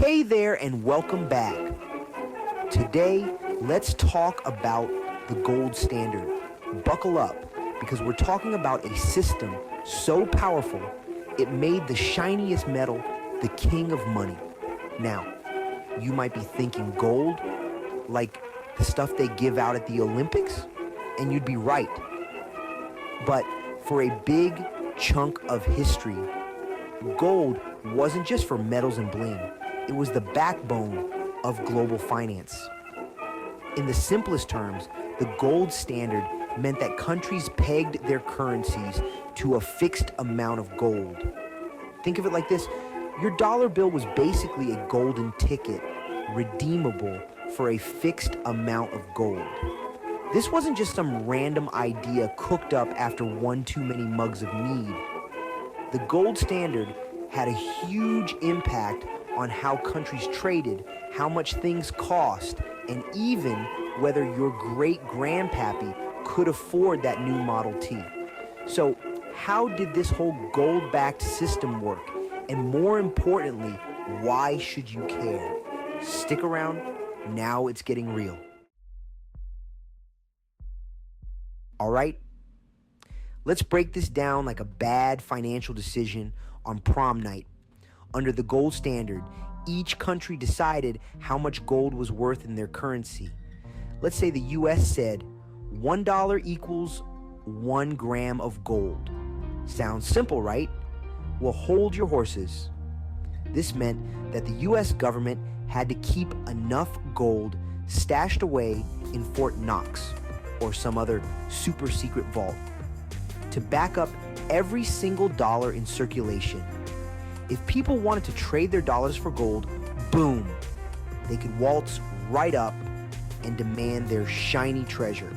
Hey there and welcome back. Today, let's talk about the gold standard. Buckle up, because we're talking about a system so powerful, it made the shiniest metal the king of money. Now, you might be thinking gold, like the stuff they give out at the Olympics, and you'd be right. But for a big chunk of history, gold wasn't just for metals and bling. It was the backbone of global finance. In the simplest terms, the gold standard meant that countries pegged their currencies to a fixed amount of gold. Think of it like this. Your dollar bill was basically a golden ticket, redeemable for a fixed amount of gold. This wasn't just some random idea cooked up after one too many mugs of mead. The gold standard had a huge impact on how countries traded, how much things cost, and even whether your great-grandpappy could afford that new Model T. So how did this whole gold-backed system work? And more importantly, why should you care? Stick around, now it's getting real. All right, let's break this down like a bad financial decision on prom night. Under the gold standard, each country decided how much gold was worth in their currency. Let's say the US said $1 equals 1 gram of gold. Sounds simple, right? Well, hold your horses. This meant that the US government had to keep enough gold stashed away in Fort Knox or some other super secret vault to back up every single dollar in circulation. If people wanted to trade their dollars for gold, boom, they could waltz right up and demand their shiny treasure.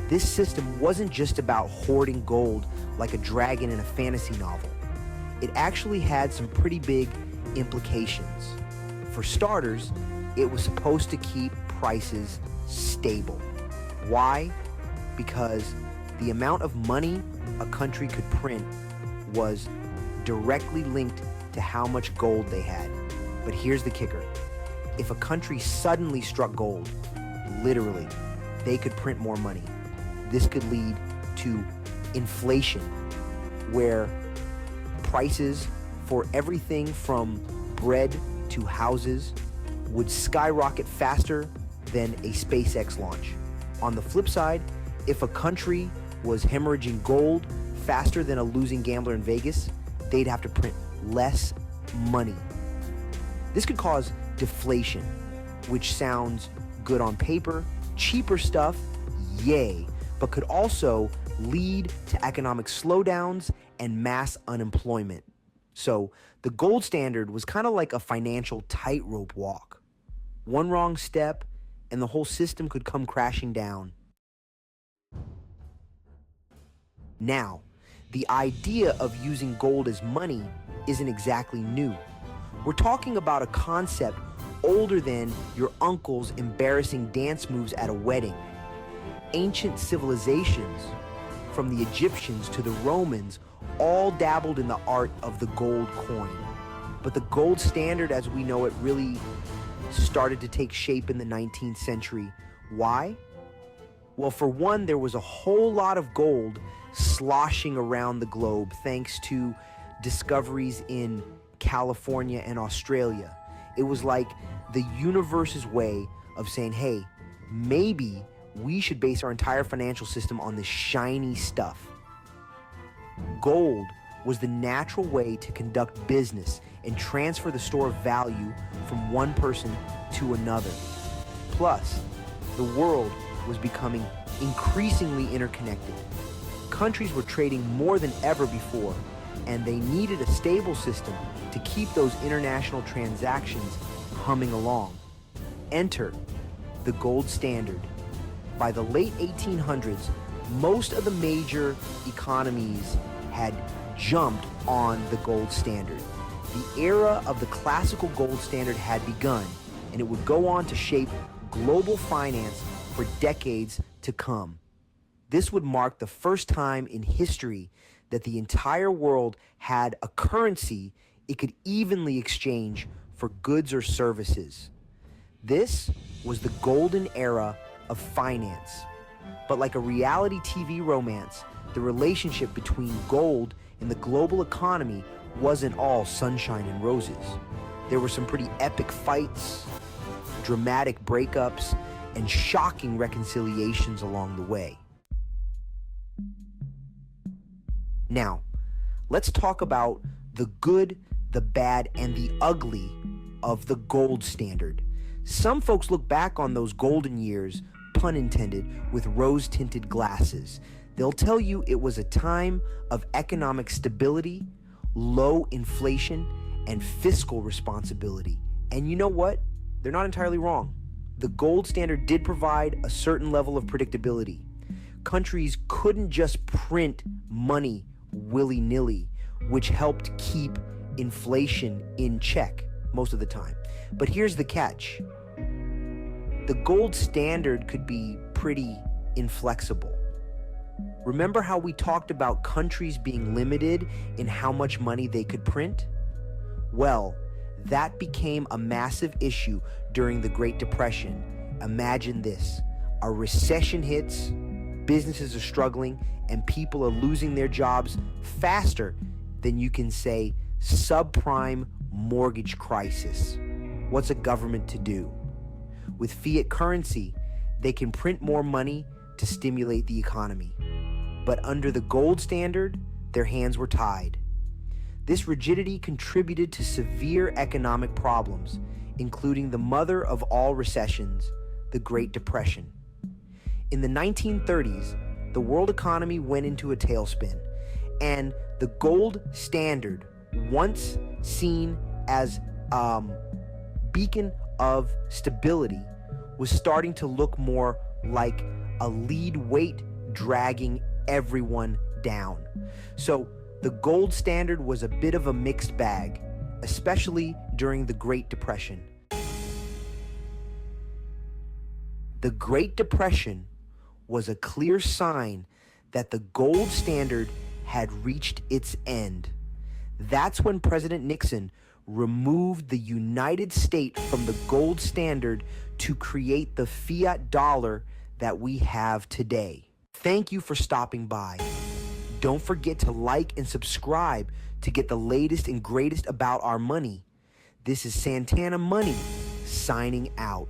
This system wasn't just about hoarding gold like a dragon in a fantasy novel. It actually had some pretty big implications. For starters, it was supposed to keep prices stable. Why? Because the amount of money a country could print was directly linked to how much gold they had. But here's the kicker. If a country suddenly struck gold, literally, they could print more money. This could lead to inflation, where prices for everything from bread to houses would skyrocket faster than a SpaceX launch. On the flip side, if a country was hemorrhaging gold faster than a losing gambler in Vegas, they'd have to print less money. This could cause deflation, which sounds good on paper, cheaper stuff, yay, but could also lead to economic slowdowns and mass unemployment. So the gold standard was kind of like a financial tightrope walk. One wrong step and the whole system could come crashing down. Now, the idea of using gold as money isn't exactly new. We're talking about a concept older than your uncle's embarrassing dance moves at a wedding. Ancient civilizations, from the Egyptians to the Romans, all dabbled in the art of the gold coin. But the gold standard as we know it really started to take shape in the 19th century. Why? Well, for one, there was a whole lot of gold sloshing around the globe thanks to discoveries in California and Australia. It was like the universe's way of saying, hey, maybe we should base our entire financial system on this shiny stuff. Gold was the natural way to conduct business and transfer the store of value from one person to another. Plus, the world was becoming increasingly interconnected. Countries were trading more than ever before, and they needed a stable system to keep those international transactions humming along. Enter the gold standard. By the late 1800s, most of the major economies had jumped on the gold standard. The era of the classical gold standard had begun, and it would go on to shape global finance for decades to come. This would mark the first time in history that the entire world had a currency it could evenly exchange for goods or services. This was the golden era of finance. But like a reality TV romance, the relationship between gold and the global economy wasn't all sunshine and roses. There were some pretty epic fights, dramatic breakups, and shocking reconciliations along the way. Now, let's talk about the good, the bad, and the ugly of the gold standard. Some folks look back on those golden years, pun intended, with rose-tinted glasses. They'll tell you it was a time of economic stability, low inflation, and fiscal responsibility. And you know what? They're not entirely wrong. The gold standard did provide a certain level of predictability. Countries couldn't just print money willy-nilly, which helped keep inflation in check most of the time. But here's the catch. The gold standard could be pretty inflexible. Remember how we talked about countries being limited in how much money they could print? Well, that became a massive issue during the Great Depression. Imagine this: a recession hits, businesses are struggling, and people are losing their jobs faster than you can say subprime mortgage crisis. What's a government to do? With fiat currency, they can print more money to stimulate the economy. But under the gold standard, their hands were tied. This rigidity contributed to severe economic problems, including the mother of all recessions, the Great Depression. In the 1930s, the world economy went into a tailspin, and the gold standard, once seen as a beacon of stability, was starting to look more like a lead weight dragging everyone down. So the gold standard was a bit of a mixed bag, especially during the Great Depression. The Great Depression was a clear sign that the gold standard had reached its end. That's when President Nixon removed the United States from the gold standard to create the fiat dollar that we have today. Thank you for stopping by. Don't forget to like and subscribe to get the latest and greatest about our money. This is Santana Money signing out.